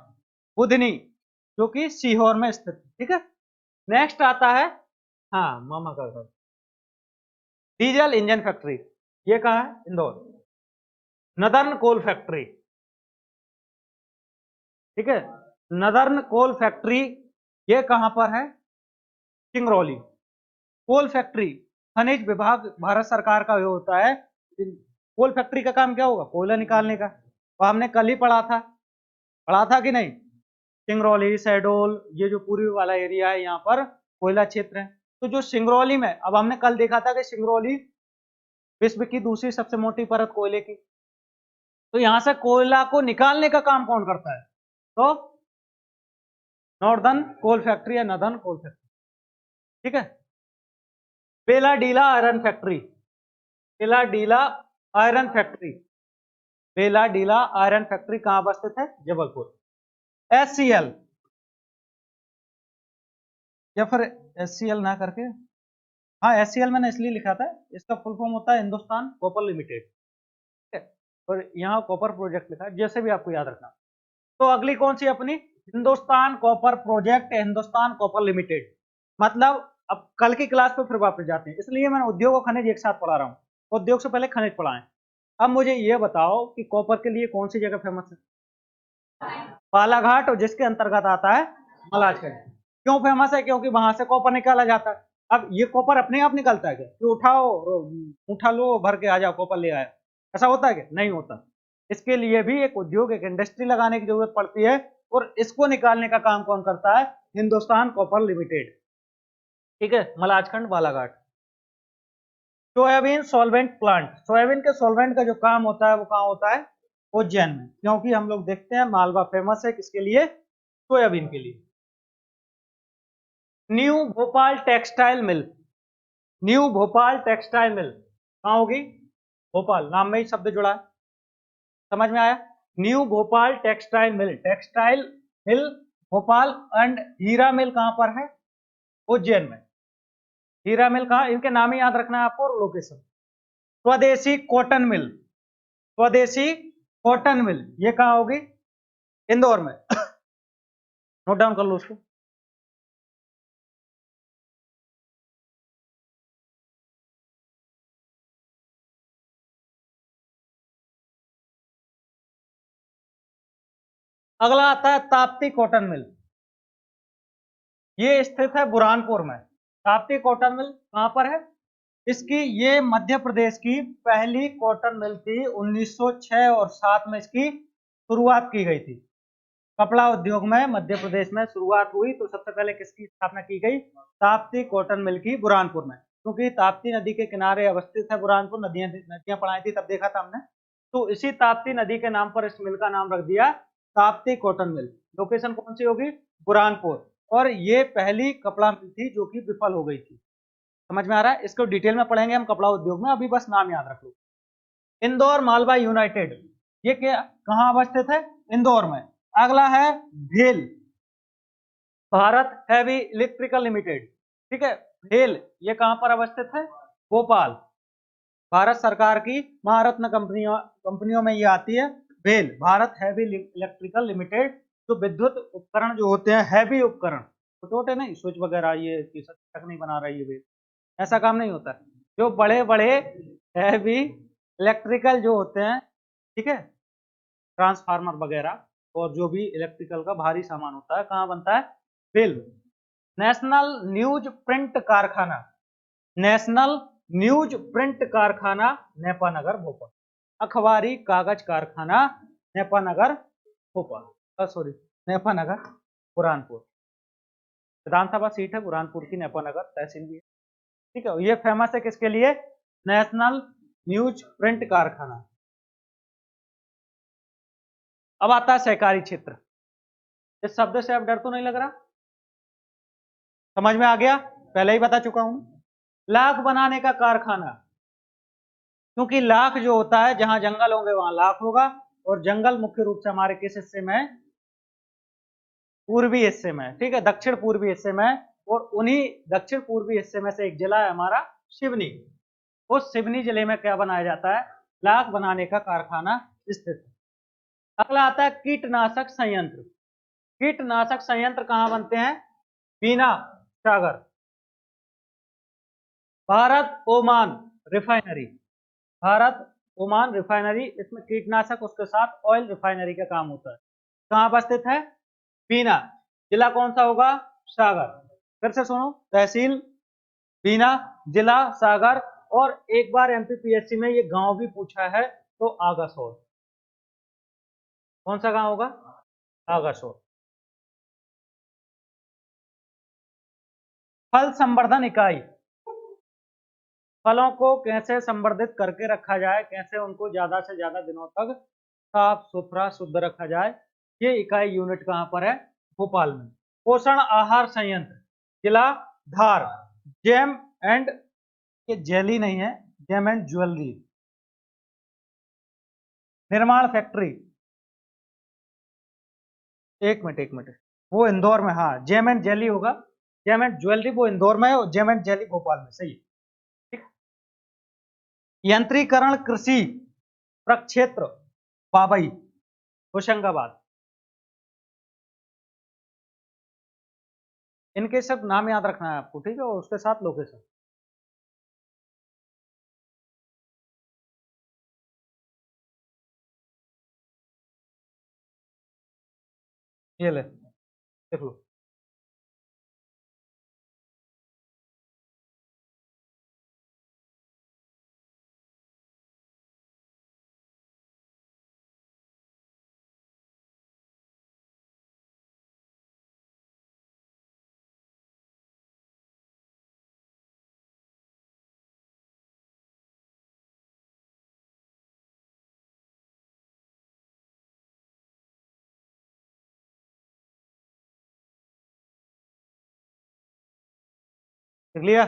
Speaker 1: बुधनी, जो कि सीहोर में स्थित। ठीक है, नेक्स्ट आता है, हाँ मामा का घर, डीजल इंजन फैक्ट्री, ये कहां है, इंदौर। नदर्न कोल फैक्ट्री, ठीक है, नदर्न कोल फैक्ट्री ये कहां पर है, सिंगरौली। कोल फैक्ट्री, खनिज विभाग भारत सरकार का होता है। कोल फैक्ट्री का काम क्या होगा, कोयला निकालने का, तो हमने कल ही पढ़ा था कि नहीं, सिंगरौली शहडोल, ये जो पूर्वी वाला एरिया है यहाँ पर कोयला क्षेत्र है। तो जो सिंगरौली में, अब हमने कल देखा था कि सिंगरौली विश्व की दूसरी सबसे मोटी परत कोयले की, तो यहां से कोयला को निकालने का काम कौन करता है, तो नॉर्दर्न कोल फैक्ट्री या नदर्न कोल फैक्ट्री। ठीक है, Bailadila iron factory, Bailadila iron factory, Bailadila iron factory कहां पर स्थित है, जबलपुर। एससीएल, या फिर एससीएल ना करके, हाँ एससीएल मैंने इसलिए लिखा था, इसका फुल फॉर्म होता है हिंदुस्तान कॉपर लिमिटेड। ठीक है, और यहाँ कॉपर प्रोजेक्ट लिखा है, जैसे भी आपको याद रखना। तो अगली कौन सी अपनी, Hindustan copper project, Hindustan copper limited. मतलब अब कल की क्लास पे फिर वापस जाते हैं, इसलिए मैं उद्योग और खनिज एक साथ पढ़ा रहा हूँ, उद्योग से पहले खनिज पढ़ाएं। अब मुझे ये बताओ कि कॉपर के लिए कौन सी जगह फेमस है, बालाघाट, और जिसके अंतर्गत आता है मलाजखंड। क्यों फेमस है, क्योंकि वहां से कॉपर निकाला जाता है। अब ये कॉपर अपने आप निकलता है क्या, कि उठाओ उठा लो भर के आ जाओ कॉपर ले आए, ऐसा होता है क्या, नहीं होता। इसके लिए भी एक उद्योग, एक इंडस्ट्री लगाने की जरूरत पड़ती है, और इसको निकालने का काम कौन करता है, हिंदुस्तान कॉपर लिमिटेड। ठीक है, Malajkhand Balaghat. Soybean solvent plant, soybean के सॉल्वेंट का जो काम होता है वो कहाँ होता है, उज्जैन में, क्योंकि हम लोग देखते हैं मालवा फेमस है किसके लिए, सोयाबीन के लिए। न्यू भोपाल टेक्सटाइल मिल, न्यू भोपाल टेक्सटाइल मिल, कहाँ होगी? भोपाल, नाम में ही शब्द जुड़ा है। समझ में आया? New Bhopal textile mill, textile mill Bhopal and Heera mill कहां पर है? उज्जैन में। हीरा मिल कहां, इनके नाम ही याद रखना है आपको और लोकेशन। स्वदेशी कॉटन मिल, स्वदेशी कॉटन मिल ये कहां होगी? इंदौर में। नोट डाउन कर लो उसको। अगला आता है ताप्ती कॉटन मिल, ये स्थित है बुरहानपुर में। ताप्ती कॉटन मिल कहां पर है? इसकी, ये मध्य प्रदेश की पहली कॉटन मिल थी। 1906 और 7 में इसकी शुरुआत की गई थी। कपड़ा उद्योग में मध्य प्रदेश में शुरुआत हुई तो सबसे पहले किसकी स्थापना की गई? ताप्ती कॉटन मिल की, बुरहानपुर में। क्योंकि ताप्ती नदी के किनारे अवस्थित है बुरहानपुर, नदियां नदियां पढ़ाई थी तब देखा था हमने। तो इसी ताप्ती नदी के नाम पर इस मिल का नाम रख दिया ताप्ती कॉटन मिल। लोकेशन कौन सी होगी? बुरहानपुर। और ये पहली कपड़ा मिल थी जो कि विफल हो गई थी। समझ में आ रहा है? इसको डिटेल में पढ़ेंगे हम कपड़ा उद्योग में, अभी बस नाम याद रख लो। इंदौर मालवा यूनाइटेड, ये क्या कहां अवस्थित है? इंदौर में। अगला है भेल, भारत हैवी इलेक्ट्रिकल लिमिटेड। ठीक है, भेल ये कहां पर अवस्थित है? भोपाल। भारत सरकार की महारत्न कंपनियों कंपनियों में ये आती है। भेल, भारत हैवी इलेक्ट्रिकल लिमिटेड। जो विद्युत उपकरण जो होते हैं, हैवी उपकरण, छोटे छोटे नहीं, स्विच वगैरह, ये तक नहीं बना रही है भेल, ऐसा काम नहीं होता है। जो बड़े बड़े हैवी इलेक्ट्रिकल जो होते हैं, ठीक है, ट्रांसफार्मर वगैरह और जो भी इलेक्ट्रिकल का भारी सामान होता है, कहाँ बनता है? फिल्म। नेशनल न्यूज प्रिंट कारखाना, नेशनल न्यूज प्रिंट कारखाना नेपानगर भोपाल, अखबारी कागज कारखाना नेपानगर भोपाल, सॉरी नेपानगर बुरहानपुर। विधानसभा सीट है बुरहानपुर की, नेपानगर तहसील भी है। ठीक है, ये फेमस है किसके लिए? नेशनल न्यूज प्रिंट कारखाना। अब आता है सहकारी क्षेत्र। इस शब्द से अब डर तो नहीं लग रहा? समझ में आ गया? पहले ही बता चुका हूं। लाख बनाने का कारखाना, क्योंकि लाख जो होता है, जहां जंगल होंगे वहां लाख होगा। और जंगल मुख्य रूप से हमारे किस हिस्से में? पूर्वी हिस्से में। ठीक है, दक्षिण पूर्वी हिस्से में। और उन्हीं दक्षिण पूर्वी हिस्से में से एक जिला है हमारा सिवनी। उस सिवनी जिले में क्या बनाया जाता है? लाख बनाने का कारखाना स्थित है। अगला आता है कीटनाशक संयंत्र। कीटनाशक संयंत्र कहां बनते हैं? Bina Sagar. Bharat Oman refinery, Bharat Oman refinery, इसमें कीटनाशक उसके साथ ऑयल रिफाइनरी का काम होता है। कहां पर स्थित है? बीना। जिला कौन सा होगा? सागर। फिर से सुनो, तहसील बीना, जिला सागर। और एक बार एमपीपीएससी में ये गांव भी पूछा है, तो आगासोर। कौन सा गांव होगा? आगासोर। फल संवर्धन इकाई, फलों को कैसे संवर्धित करके रखा जाए, कैसे उनको ज्यादा से ज्यादा दिनों तक साफ सुथरा शुद्ध रखा जाए, ये इकाई यूनिट कहां पर है? भोपाल में। पोषण आहार संयंत्र, जिला धार। जेम एंड, ये जेली नहीं है, जेम एंड ज्वेलरी निर्माण फैक्ट्री। एक मिनट एक मिनट, वो इंदौर में, हाँ जेम एंड जेली होगा। जेम एंड ज्वेलरी वो इंदौर में है और जेम एंड जेली भोपाल में, सही है। ठीक। यंत्रीकरण कृषि प्रक्षेत्र बाबई, होशंगाबाद। इनके सब नाम याद रखना है आपको, ठीक है, और उसके साथ लोकेशन। ये ले, देख लो। देख लिया?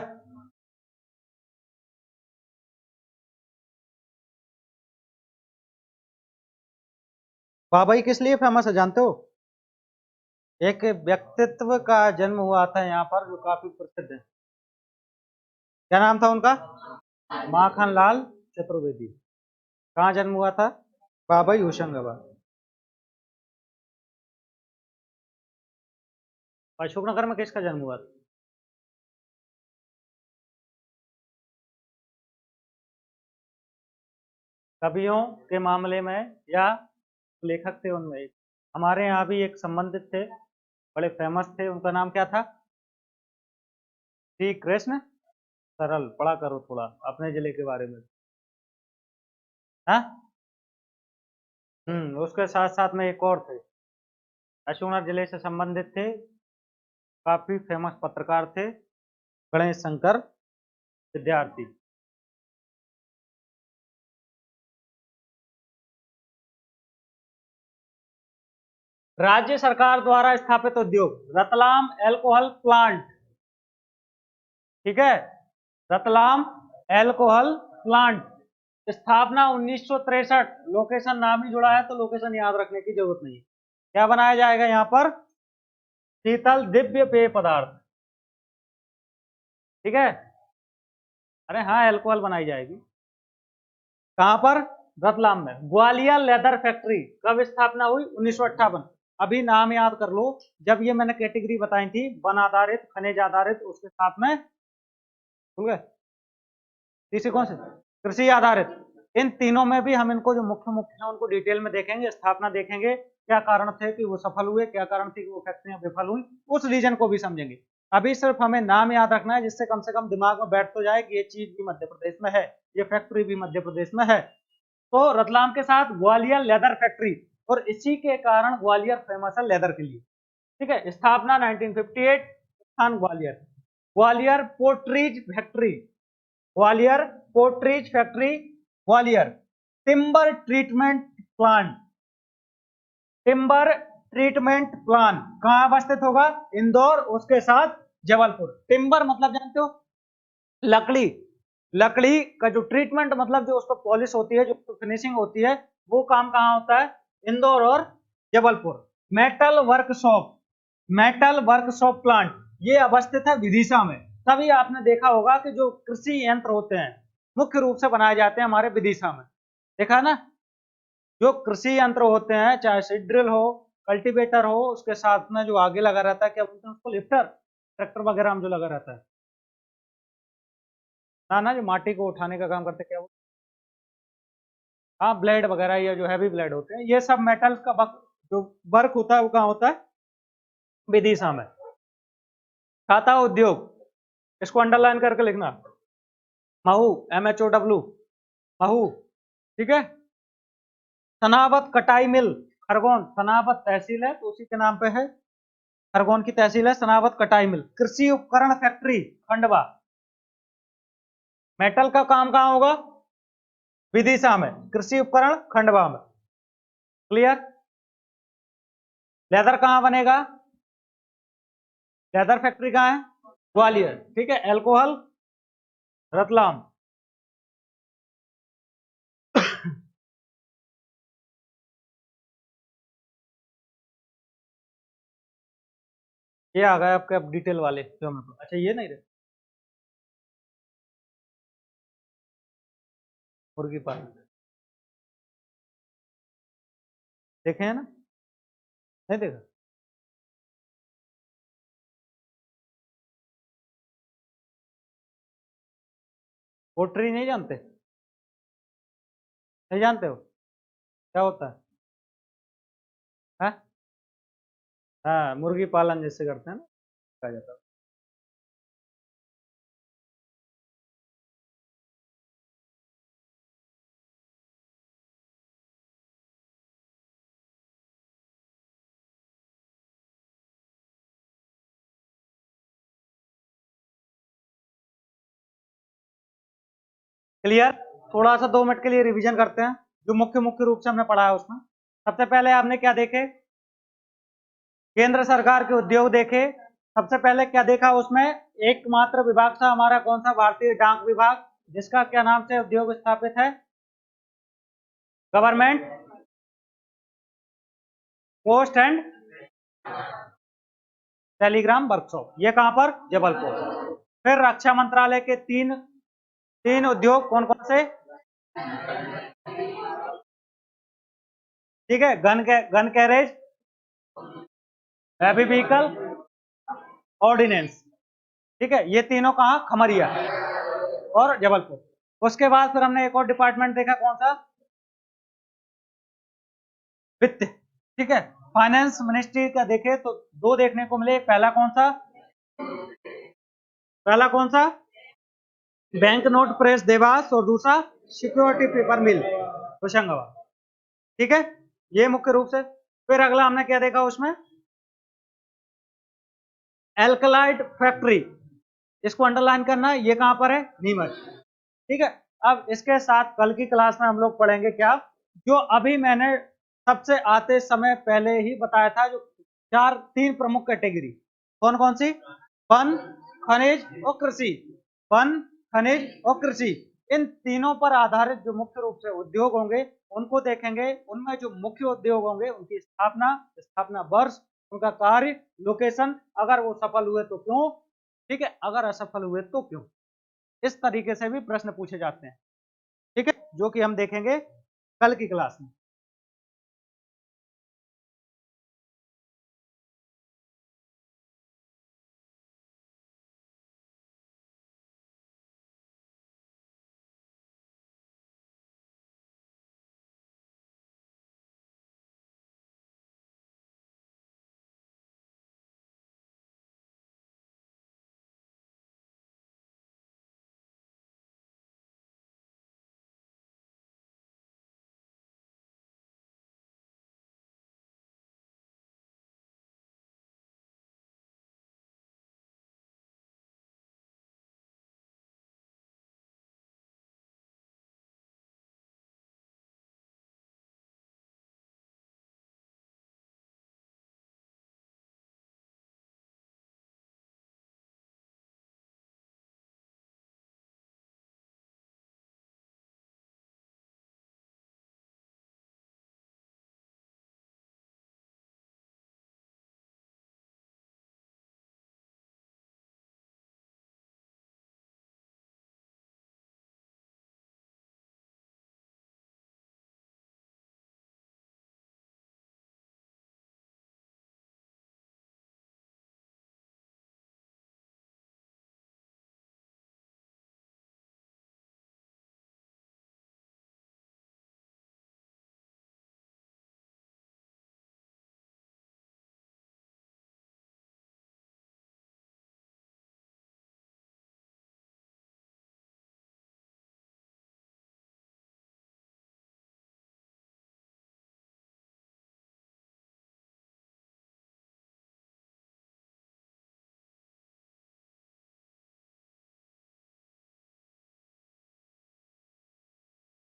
Speaker 1: बाबई किस लिए फेमस है जानते हो? एक व्यक्तित्व का जन्म हुआ था यहाँ पर जो काफी प्रसिद्ध है। क्या नाम था उनका? माखन लाल चतुर्वेदी। कहाँ जन्म हुआ था? बाबई होशंगाबाद। अशोकनगर में किसका जन्म हुआ था? कवियों के मामले में या लेखक थे उनमें एक। हमारे यहाँ भी एक संबंधित थे, बड़े फेमस थे, उनका नाम क्या था? श्री कृष्ण सरल। पढ़ा करो थोड़ा अपने जिले के बारे में। हाँ, उसके साथ साथ में एक और थे, अशोकनगर जिले से संबंधित थे, काफी फेमस पत्रकार थे, गणेश शंकर विद्यार्थी। राज्य सरकार द्वारा स्थापित उद्योग रतलाम एल्कोहल प्लांट। ठीक है, रतलाम एल्कोहल प्लांट, स्थापना 1963। लोकेशन नाम ही जुड़ा है तो लोकेशन याद रखने की जरूरत नहीं। क्या बनाया जाएगा यहाँ पर? शीतल दिव्य पेय पदार्थ। ठीक है, अरे हाँ, एल्कोहल बनाई जाएगी। कहां पर? रतलाम में। ग्वालियर लेदर फैक्ट्री कब स्थापना हुई? 1958। अभी नाम याद कर लो, जब ये मैंने कैटेगरी बताई थी, वन आधारित, खनिज आधारित, उसके साथ में भूल गए तीसरी कौन सी? कृषि आधारित। इन तीनों में भी हम इनको जो मुख्य मुख्य है उनको डिटेल में देखेंगे, स्थापना देखेंगे, क्या कारण थे कि वो सफल हुए, क्या कारण थे कि वो फैक्ट्रियां विफल हुई, उस रीजन को भी समझेंगे। अभी सिर्फ हमें नाम याद रखना है, जिससे कम से कम दिमाग में बैठ तो जाए कि ये चीज भी मध्य प्रदेश में है, ये फैक्ट्री भी मध्य प्रदेश में है। तो रतलाम के साथ ग्वालियर लेदर फैक्ट्री, और इसी के कारण ग्वालियर फेमस है लेदर के लिए। ठीक है, स्थापना 1958, स्थान Gwalior. Gwalior potteries factory, Gwalior potteries factory Gwalior. Timber treatment plant, timber treatment plant कहां अवस्थित होगा? इंदौर, उसके साथ जबलपुर। टिम्बर मतलब जानते हो? लकड़ी। लकड़ी का जो ट्रीटमेंट मतलब जो उस पर पॉलिश होती है, जो फिनिशिंग होती है, वो काम कहां होता है? इंदौर और Jabalpur. Metal workshop, metal workshop plant ये अवस्थित है विदिशा में। तभी आपने देखा होगा कि जो कृषि यंत्र होते हैं मुख्य रूप से बनाए जाते हैं हमारे विदिशा में। देखा ना, जो कृषि यंत्र होते हैं, चाहे सीड ड्रिल हो, कल्टीवेटर हो, उसके साथ में जो आगे लगा रहता है, क्या बोलते हैं उसको? लिफ्टर। ट्रैक्टर वगैरह में जो लगा रहता है ना, जो माटी को उठाने का काम करते हैं, क्या वो? हाँ, ब्लेड वगैरह, या जो हैवी ब्लेड होते हैं, ये सब मेटल्स का जो वर्क होता है वो कहाँ होता है? विदिशा में। खाता उद्योग, इसको अंडरलाइन करके लिखना, महू, MHOW, महू। ठीक है, सनावत कटाई मिल खरगोन, सनावत तहसील है तो उसी के नाम पे है, खरगोन की तहसील है सनावत कटाई मिल। कृषि उपकरण फैक्ट्री खंडवा, मेटल का काम कहां होगा? विदिशा में। कृषि उपकरण खंडवा में। क्लियर? लेदर कहां बनेगा? लेदर फैक्ट्री कहां है? ग्वालियर। ठीक है, एल्कोहल रतलाम। ये आ गए आपके अब डिटेल वाले जो मैं, अच्छा ये नहीं रहे, मुर्गी पालन देखे हैं ना? नहीं देखा? पोल्ट्री नहीं जानते? नहीं जानते हो क्या होता है? हाँ, हाँ, मुर्गी पालन जैसे करते हैं ना, कहा जाता है। क्लियर? थोड़ा सा 2 मिनट के लिए रिवीजन करते हैं, जो मुख्य मुख्य रूप से हमने पढ़ा है उसमें। सबसे पहले आपने क्या देखे? केंद्र सरकार के उद्योग देखे। सबसे पहले क्या देखा उसमें? एकमात्र विभाग था हमारा कौन सा? भारतीय डाक विभाग, जिसका क्या नाम से उद्योग स्थापित है? Government post and Telegram workshop, ये कहां पर? जबलपुर। फिर रक्षा मंत्रालय के तीन उद्योग कौन कौन से? ठीक है, gun carriage, heavy vehicle, ordnance. ठीक है, ये तीनों कहां? खमरिया और जबलपुर। उसके बाद फिर हमने एक और डिपार्टमेंट देखा, कौन सा? वित्त। ठीक है, फाइनेंस मिनिस्ट्री का देखे तो दो देखने को मिले। पहला कौन सा? बैंक नोट प्रेस देवास, और दूसरा सिक्योरिटी पेपर मिल होशंगाबाद। ठीक है, ये मुख्य रूप से। फिर अगला हमने क्या देखा उसमें? एल्कलाइड फैक्ट्री, इसको अंडरलाइन करना है, ये कहां पर है? नीमच। ठीक है, अब इसके साथ कल की क्लास में हम लोग पढ़ेंगे क्या, जो अभी मैंने सबसे आते समय पहले ही बताया था, जो तीन प्रमुख कैटेगरी, कौन कौन सी? वन, खनिज और कृषि। वन, खनिज और कृषि, इन तीनों पर आधारित जो मुख्य रूप से उद्योग होंगे उनको देखेंगे। उनमें जो मुख्य उद्योग होंगे उनकी स्थापना वर्ष, उनका कार्य, लोकेशन, अगर वो सफल हुए तो क्यों, ठीक है, अगर असफल हुए तो क्यों। इस तरीके से भी प्रश्न पूछे जाते हैं। ठीक है, जो कि हम देखेंगे कल की क्लास में।